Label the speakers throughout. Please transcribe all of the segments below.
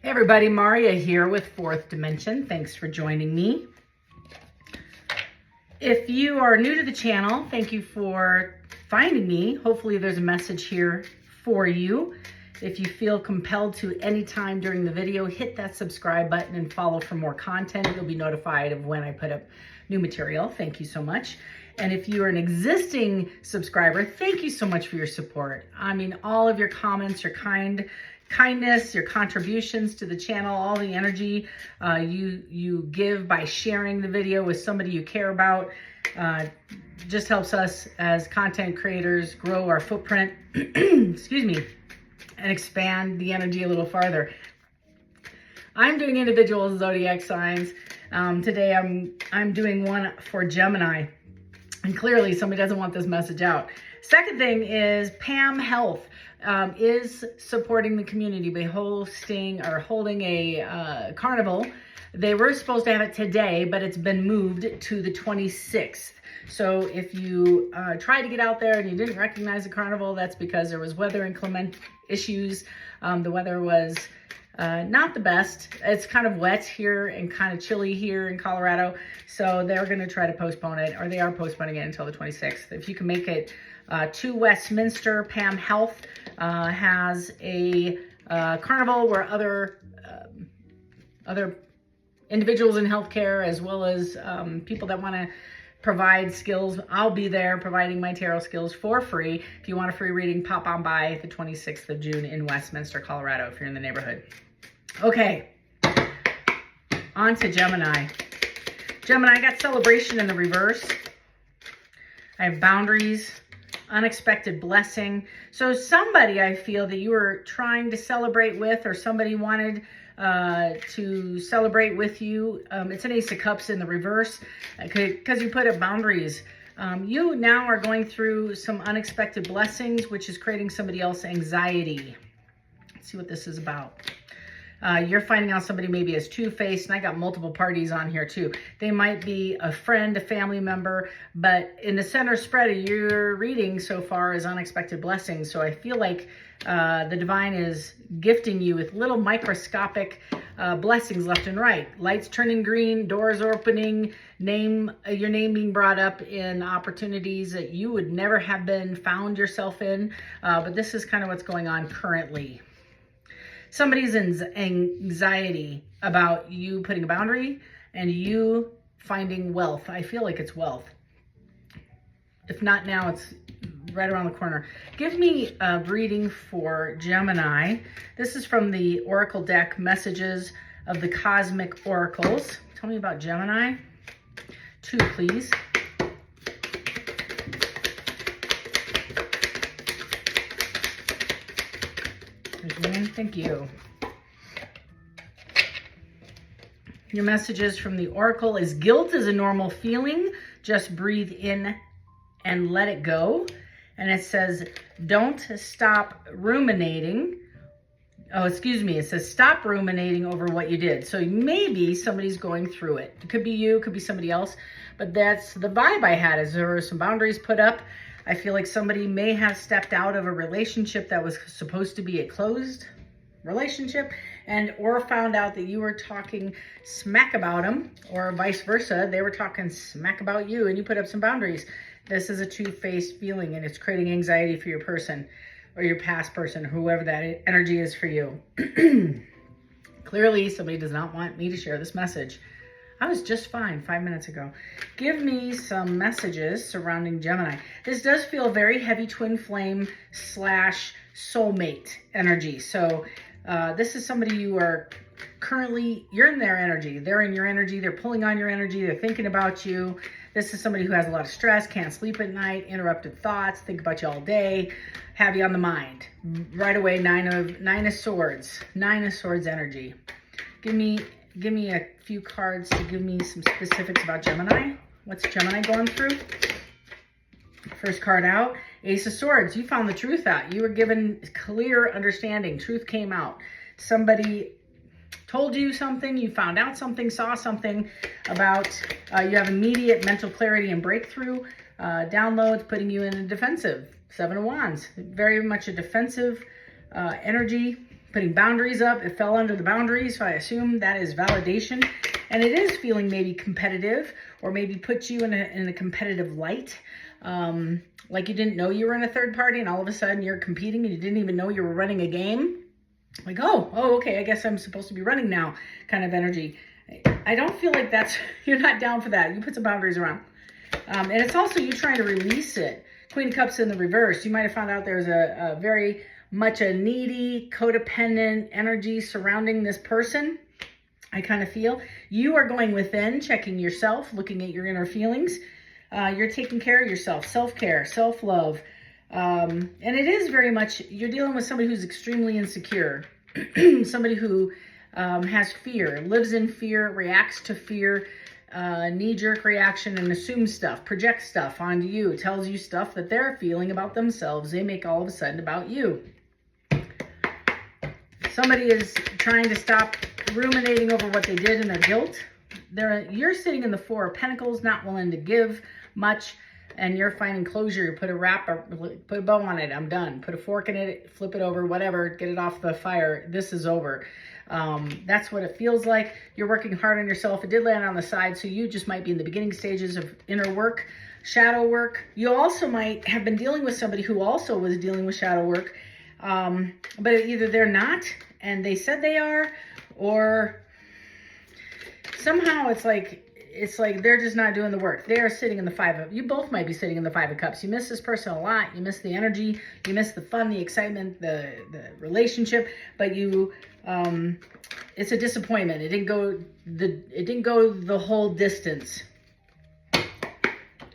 Speaker 1: Hey everybody, Maria here with Fourth Dimension. Thanks for joining me. If you are new to the channel, thank you for finding me. Hopefully there's a message here for you. If you feel compelled to anytime during the video, hit that subscribe button and follow for more content. You'll be notified of when I put up new material. Thank you so much. And if you are an existing subscriber, thank you so much for your support. I mean, all of your comments, your kindness, your contributions to the channel, all the energy you give by sharing the video with somebody you care about, just helps us as content creators grow our footprint, excuse me, and expand the energy a little farther. I'm doing individual zodiac signs. Today I'm doing one for Gemini, and clearly somebody doesn't want this message out. Second thing is Pam Health is supporting the community by holding a carnival. They were supposed to have it today, but it's been moved to the 26th. So if you tried to get out there and you didn't recognize the carnival, that's because there was weather inclement issues. The weather was not the best. It's kind of wet here and kind of chilly here in Colorado. So they're going to try to postpone it, or they are postponing it until the 26th. If you can make it to Westminster, Pam Health has a carnival where other individuals in healthcare, as well as people that want to provide skills. I'll be there providing my tarot skills for free. If you want a free reading, pop on by the 26th of June in Westminster, Colorado, if you're in the neighborhood. Okay, on to Gemini. Gemini, I got celebration in the reverse. I have boundaries, unexpected blessing. So somebody I feel that you were trying to celebrate with, or somebody wanted to celebrate with you. It's an Ace of Cups in the reverse because you put up boundaries. You now are going through some unexpected blessings, which is creating somebody else's anxiety. Let's see what this is about. You're finding out somebody maybe is two-faced, and I got multiple parties on here too. They might be a friend, a family member, but in the center spread of your reading so far is unexpected blessings. So I feel like the divine is gifting you with little microscopic blessings left and right. Lights turning green, doors opening, your name being brought up in opportunities that you would never have been found yourself in. But this is kind of what's going on currently. Somebody's anxiety about you putting a boundary and you finding wealth. I feel like it's wealth. If not now, it's right around the corner. Give me a reading for Gemini. This is from the Oracle deck, Messages of the Cosmic Oracles. Tell me about Gemini. 2, please. Thank you. Your messages from the Oracle is guilt is a normal feeling. Just breathe in and let it go. And it says, don't stop ruminating. Oh, excuse me. It says, stop ruminating over what you did. So maybe somebody's going through it. It could be you, could be somebody else. But that's the vibe I had, is there were some boundaries put up. I feel like somebody may have stepped out of a relationship that was supposed to be a closed relationship, or found out that you were talking smack about them, or vice versa. They were talking smack about you and you put up some boundaries. This is a two-faced feeling, and it's creating anxiety for your person or your past person, whoever that energy is for you. Clearly, somebody does not want me to share this message. I was just fine 5 minutes ago. Give me some messages surrounding Gemini. This does feel very heavy twin flame / soulmate energy. So this is somebody you are currently, you're in their energy. They're in your energy. They're pulling on your energy. They're thinking about you. This is somebody who has a lot of stress, can't sleep at night, interrupted thoughts, think about you all day, have you on the mind. Right away, Nine of Swords energy. Give me a few cards to give me some specifics about Gemini. What's Gemini going through? First card out, Ace of Swords. You found the truth out. You were given clear understanding. Truth came out. Somebody told you something, you found out something, saw something about, you have immediate mental clarity and breakthrough. Downloads putting you in a defensive. 7 of Wands. Very much a defensive energy. putting boundaries up. It fell under the boundaries, so I assume that is validation. And it is feeling maybe competitive, or maybe puts you in a competitive light. Like you didn't know you were in a third party, and all of a sudden you're competing and you didn't even know you were running a game. Like, oh, okay, I guess I'm supposed to be running now kind of energy. I don't feel like you're not down for that. You put some boundaries around. And it's also you trying to release it. Queen of Cups in the reverse. You might have found out there's a very much a needy, codependent energy surrounding this person. I kind of feel you are going within, checking yourself, looking at your inner feelings. You're taking care of yourself, self-care, self-love. And it is very much, you're dealing with somebody who's extremely insecure. Somebody who has fear, lives in fear, reacts to fear, knee-jerk reaction, and assumes stuff, projects stuff onto you, tells you stuff that they're feeling about themselves. They make all of a sudden about you. Somebody is trying to stop ruminating over what they did and their guilt. You're sitting in the Four of Pentacles, not willing to give much, and you're finding closure. You put a bow on it. I'm done. Put a fork in it, flip it over, whatever, get it off the fire. This is over. That's what it feels like. You're working hard on yourself. It did land on the side, so you just might be in the beginning stages of inner work, shadow work. You also might have been dealing with somebody who also was dealing with shadow work, but either they're not and they said they are, or somehow it's like they're just not doing the work. They are sitting in the you both might be sitting in the Five of Cups. You miss this person a lot. You miss the energy. You miss the fun, the excitement, the relationship. But it's a disappointment. It didn't go the whole distance.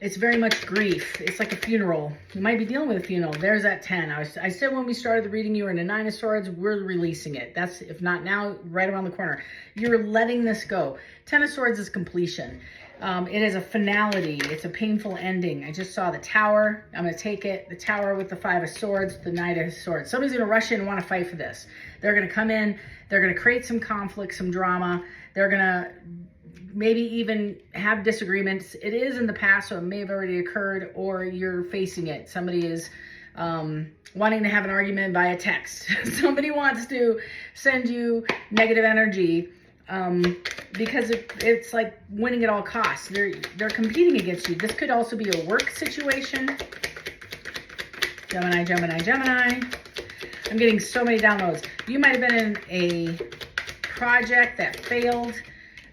Speaker 1: It's very much grief. It's like a funeral. You might be dealing with a funeral. There's that 10. I said when we started the reading, you were in a 9 of Swords. We're releasing it. That's, if not now, right around the corner. You're letting this go. 10 of Swords is completion. It is a finality. It's a painful ending. I just saw the Tower. I'm going to take it. The Tower with the 5 of Swords, the Knight of Swords. Somebody's going to rush in and want to fight for this. They're going to come in. They're going to create some conflict, some drama. They're going to maybe even have disagreements. It is in the past, so it may have already occurred, or you're facing it. Somebody is wanting to have an argument via text. Somebody wants to send you negative energy because it's like winning at all costs. They're competing against you. This could also be a work situation. Gemini, Gemini, Gemini. I'm getting so many downloads. You might have been in a project that failed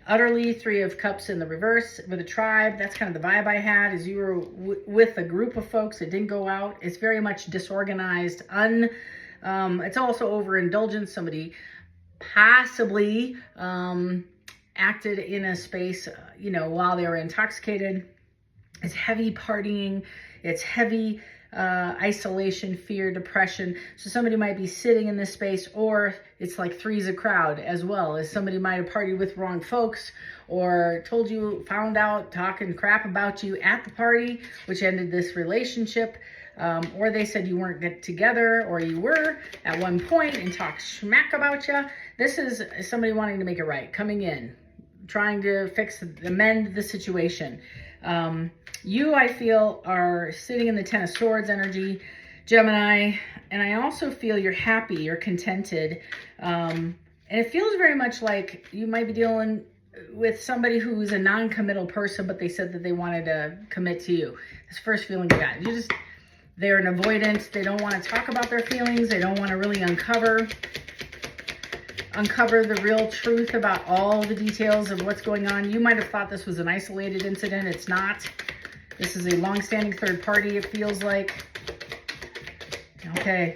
Speaker 1: utterly. 3 of Cups in the reverse with a tribe. That's kind of the vibe I had, is you were with a group of folks that didn't go out. It's very much disorganized. It's also overindulgence. Somebody possibly acted in a space, while they were intoxicated. It's heavy partying. It's heavy isolation, fear, depression. So somebody might be sitting in this space, or it's like three's a crowd as well, as somebody might have partied with wrong folks, or found out talking crap about you at the party, which ended this relationship. Or they said you weren't together, or you were at one point and talked smack about you. This is somebody wanting to make it right, coming in, trying to amend the situation. You, I feel, are sitting in the 10 of Swords energy, Gemini, and I also feel you're happy, you're contented. And it feels very much like you might be dealing with somebody who's a non-committal person, but they said that they wanted to commit to you. This first feeling you got. They're an avoidant. They don't want to talk about their feelings. They don't want to really uncover the real truth about all the details of what's going on. You might have thought this was an isolated incident. It's not. This is a long-standing third party, it feels like. Okay,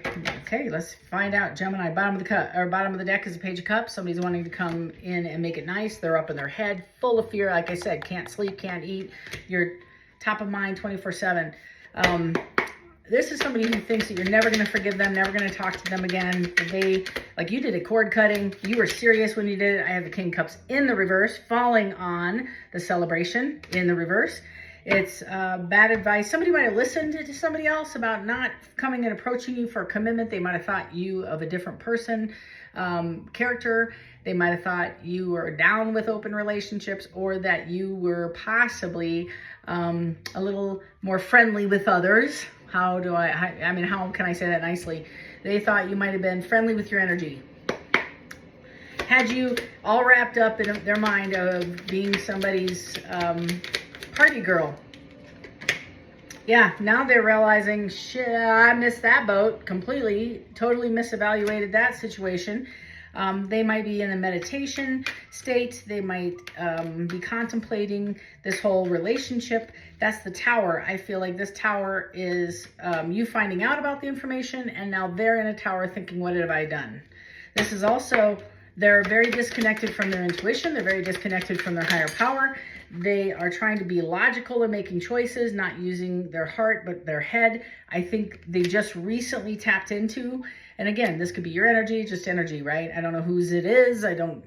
Speaker 1: let's find out. Gemini, bottom of the deck is a Page of Cups. Somebody's wanting to come in and make it nice. They're up in their head, full of fear. Like I said, can't sleep, can't eat. You're top of mind 24/7. This is somebody who thinks that you're never going to forgive them, never going to talk to them again. Like you did a cord cutting. You were serious when you did it. I have the King of Cups in the reverse, falling on the Celebration in the reverse. It's bad advice. Somebody might have listened to somebody else about not coming and approaching you for a commitment. They might have thought you of a different person, character. They might have thought you were down with open relationships, or that you were possibly a little more friendly with others. How can I say that nicely? They thought you might have been friendly with your energy. had you all wrapped up in their mind of being somebody's party girl. Yeah, now they're realizing, shit, I missed that boat completely, totally misevaluated that situation. They might be in a meditation state. They might be contemplating this whole relationship. That's the Tower. I feel like this Tower is you finding out about the information, and now they're in a tower thinking, what have I done? This is also, they're very disconnected from their intuition. They're very disconnected from their higher power. They are trying to be logical in making choices, not using their heart, but their head. I think they just recently tapped into, and again, this could be your energy, just energy, right? I don't know whose it is. I don't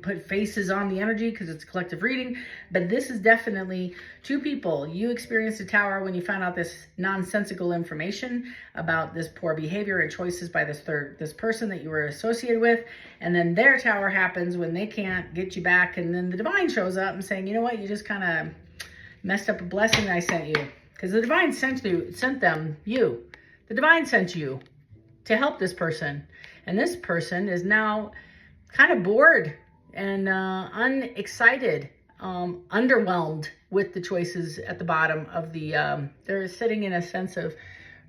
Speaker 1: put faces on the energy because it's a collective reading, but this is definitely two people. You experienced a Tower when you found out this nonsensical information about this poor behavior and choices by this person that you were associated with, and then their Tower happens when they can't get you back, and then the divine shows up and saying, you know what, you just kind of messed up a blessing that I sent you, because the divine sent them you. The divine sent you to help this person, and this person is now kind of bored and unexcited, underwhelmed with the choices at the bottom of the, they're sitting in a sense of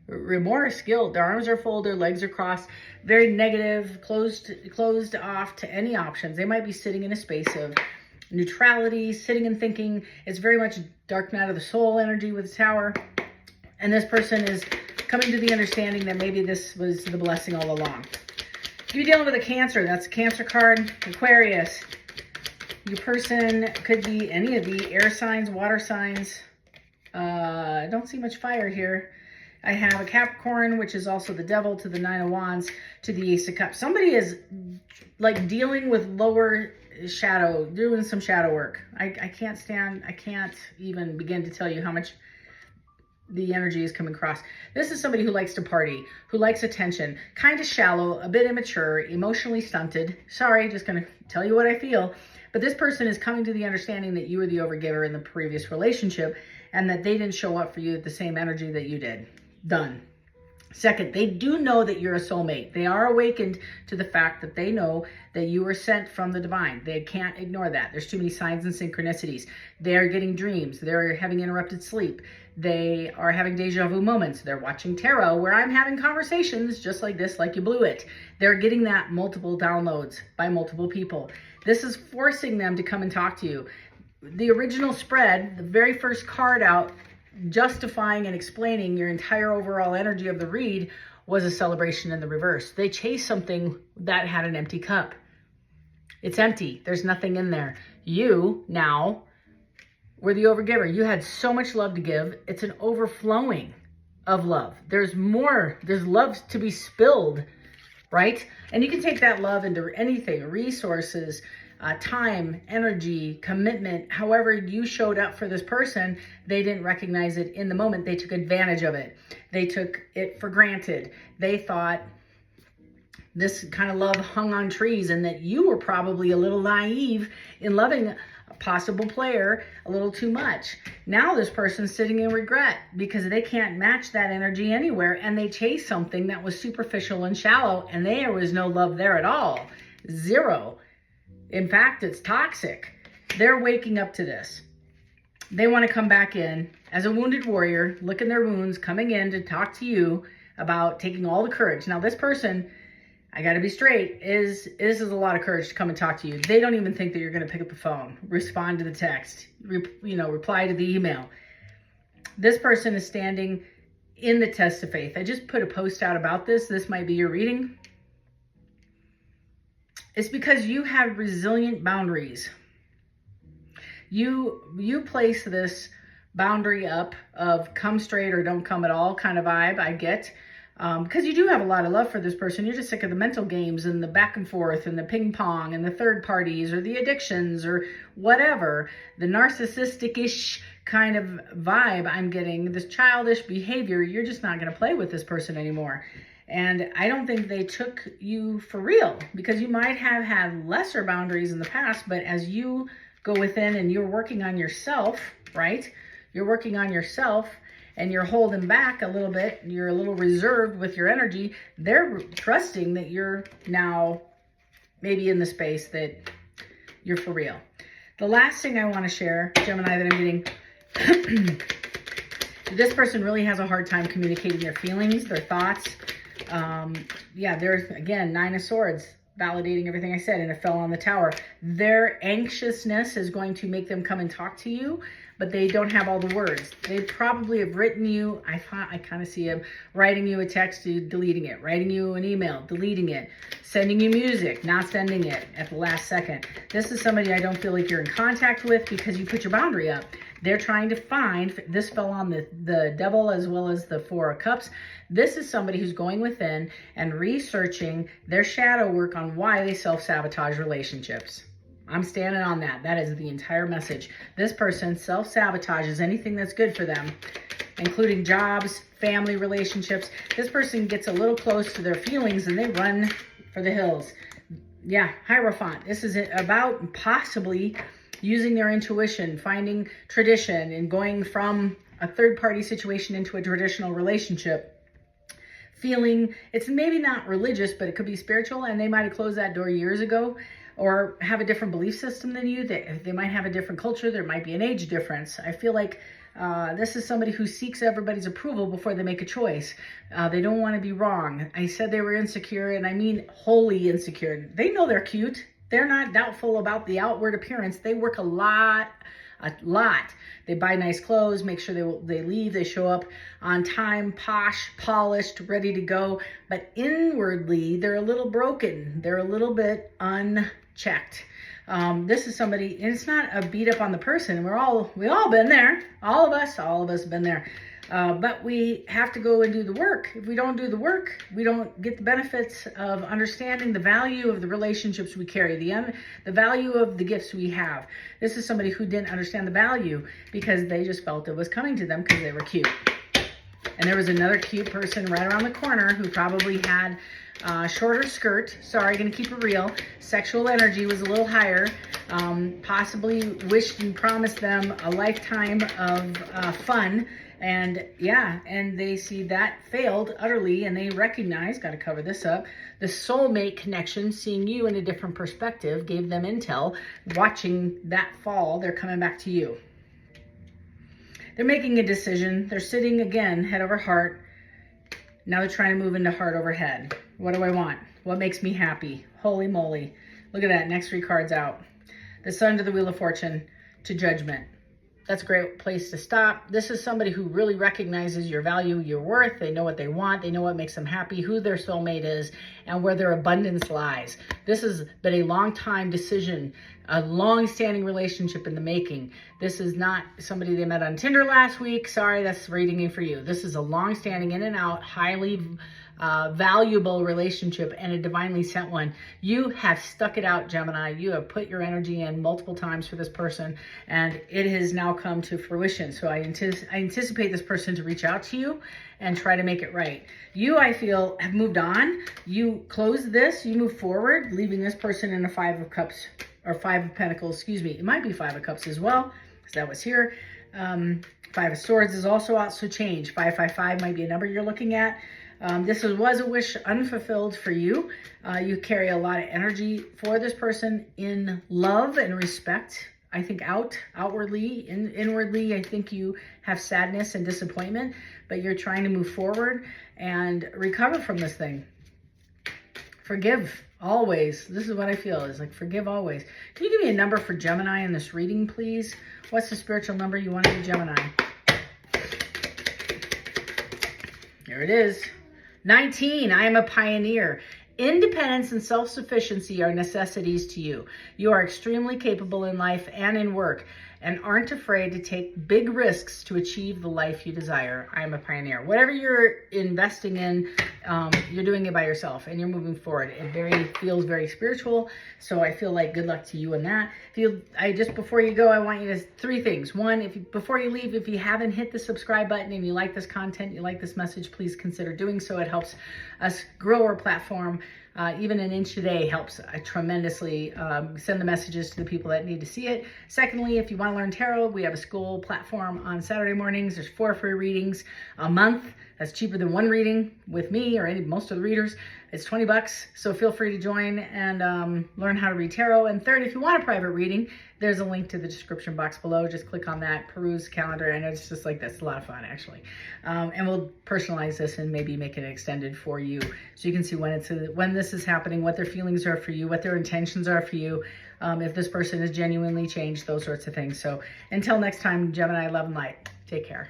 Speaker 1: remorse, guilt. Their arms are folded, their legs are crossed, very negative, closed off to any options. They might be sitting in a space of neutrality, sitting and thinking. It's very much dark night of the soul energy with the Tower. And this person is coming to the understanding that maybe this was the blessing all along. If you're dealing with a Cancer, that's a Cancer card. Aquarius. Your person could be any of the air signs, water signs. I don't see much fire here. I have a Capricorn, which is also the devil, to the Nine of Wands, to the Ace of Cups. Somebody is like dealing with lower shadow, doing some shadow work. I can't even begin to tell you how much the energy is coming across. This is somebody who likes to party, who likes attention, kind of shallow, a bit immature, emotionally stunted. Sorry, just going to tell you what I feel. But this person is coming to the understanding that you were the overgiver in the previous relationship and that they didn't show up for you at the same energy that you did. Done. Second, they do know that you're a soulmate. They are awakened to the fact that they know that you were sent from the divine. They can't ignore that. There's too many signs and synchronicities. They're getting dreams. They're having interrupted sleep. They are having deja vu moments. They're watching tarot where I'm having conversations just like this, like you blew it. They're getting that multiple downloads by multiple people. This is forcing them to come and talk to you. The original spread, the very first card out, justifying and explaining your entire overall energy of the read, was a celebration in the reverse. They chased something that had an empty cup. It's empty. There's nothing in there. You now were the overgiver. You had so much love to give. It's an overflowing of love. There's more. There's love to be spilled, right? And you can take that love into anything, resources, time, energy, commitment. However you showed up for this person, they didn't recognize it in the moment. They took advantage of it. They took it for granted. They thought this kind of love hung on trees and that you were probably a little naive in loving a possible player a little too much. Now this person's sitting in regret because they can't match that energy anywhere, and they chased something that was superficial and shallow, and there was no love there at all. Zero. In fact, it's toxic. They're waking up to this. They want to come back in as a wounded warrior, licking their wounds, coming in to talk to you about taking all the courage. Now, this person, I got to be straight, this is a lot of courage to come and talk to you. They don't even think that you're going to pick up the phone, respond to the text, reply to the email. This person is standing in the test of faith. I just put a post out about this. This might be your reading. It's because you have resilient boundaries. You place this boundary up of come straight or don't come at all kind of vibe, I get. Because you do have a lot of love for this person. You're just sick of the mental games and the back and forth and the ping pong and the third parties or the addictions or whatever. The narcissistic-ish kind of vibe I'm getting, this childish behavior, you're just not going to play with this person anymore. And I don't think they took you for real, because you might have had lesser boundaries in the past, but as you go within and you're working on yourself, right? You're working on yourself and you're holding back a little bit. You're a little reserved with your energy. They're trusting that you're now maybe in the space that you're for real. The last thing I want to share, Gemini, that I'm getting, this person really has a hard time communicating their feelings, their thoughts. Yeah, there's, again, 9 of Swords, validating everything I said, and it fell on the Tower. Their anxiousness is going to make them come and talk to you, but they don't have all the words. They probably have written you, I kind of see them writing you a text, deleting it, writing you an email, deleting it, sending you music, not sending it at the last second. This is somebody I don't feel like you're in contact with because you put your boundary up. They're trying to find, this fell on the Devil as well as the 4 of Cups. This is somebody who's going within and researching their shadow work on why they self-sabotage relationships. I'm standing on that. That is the entire message. This person self-sabotages anything that's good for them, including jobs, family relationships. This person gets a little close to their feelings and they run for the hills. Yeah, Hierophant. This is about possibly using their intuition, finding tradition, and going from a third-party situation into a traditional relationship. Feeling, it's maybe not religious, but it could be spiritual, and they might have closed that door years ago, or have a different belief system than you. They might have a different culture. There might be an age difference. I feel like this is somebody who seeks everybody's approval before they make a choice. They don't want to be wrong. I said they were insecure, and I mean wholly insecure. They know they're cute. They're not doubtful about the outward appearance. They work a lot. They buy nice clothes, make sure they leave, they show up on time, posh, polished, ready to go. But inwardly, they're a little broken. They're a little bit unchecked. This is somebody, and it's not a beat up on the person. We all been there. All of us have been there. But we have to go and do the work. If we don't do the work, we don't get the benefits of understanding the value of the relationships we carry, the value of the gifts we have. This is somebody who didn't understand the value because they just felt it was coming to them because they were cute. And there was another cute person right around the corner who probably had a shorter skirt. Sorry, gonna keep it real. Sexual energy was a little higher. Possibly wished and promised them a lifetime of fun. And yeah, and they see that failed utterly, and they recognize, got to cover this up, the soulmate connection, seeing you in a different perspective, gave them intel. Watching that fall, they're coming back to you. They're making a decision. They're sitting again, head over heart. Now they're trying to move into heart over head. What do I want? What makes me happy? Holy moly. Look at that, next 3 cards out. The Sun to the Wheel of Fortune to Judgment. That's a great place to stop. This is somebody who really recognizes your value, your worth. They know what they want. They know what makes them happy, who their soulmate is, and where their abundance lies. This has been a long time decision, a long-standing relationship in the making. This is not somebody they met on Tinder last week. Sorry, that's reading for you. This is a long-standing, in and out, highly valuable relationship, and a divinely sent one. You have stuck it out, Gemini. You have put your energy in multiple times for this person, and it has now come to fruition. So I anticipate this person to reach out to you and try to make it right. You, I feel, have moved on. You close this, you move forward, leaving this person in a 5 of Cups, or 5 of Pentacles, excuse me. It might be 5 of Cups as well, because that was here. 5 of Swords is also out, so change. 555 might be a number you're looking at. This was a wish unfulfilled for you. You carry a lot of energy for this person in love and respect. I think outwardly, inwardly, I think you have sadness and disappointment, but you're trying to move forward and recover from this thing. Forgive always. This is what I feel is like, forgive always. Can you give me a number for Gemini in this reading, please? What's the spiritual number you want to be Gemini? Here it is. 19, I am a pioneer. Independence and self-sufficiency are necessities to you. You are extremely capable in life and in work, and aren't afraid to take big risks to achieve the life you desire. I am a pioneer. Whatever you're investing in, you're doing it by yourself, and you're moving forward. It feels very spiritual, so I feel like good luck to you in that. Just before you go, I want you to 3 things. One, before you leave, if you haven't hit the subscribe button and you like this content, you like this message, please consider doing so. It helps us grow our platform. Even an inch a day helps tremendously. Send the messages to the people that need to see it. Secondly, if you want to learn tarot, we have a school platform on Saturday mornings. There's 4 free readings a month. That's cheaper than 1 reading with me or most of the readers. It's 20 bucks, so feel free to join and learn how to read tarot. And third, if you want a private reading, there's a link to the description box below. Just click on that, peruse calendar, and it's just like this. It's a lot of fun, actually. And we'll personalize this and maybe make it extended for you, so you can see when this is happening, what their feelings are for you, what their intentions are for you, if this person has genuinely changed, those sorts of things. So until next time, Gemini, love and light. Take care.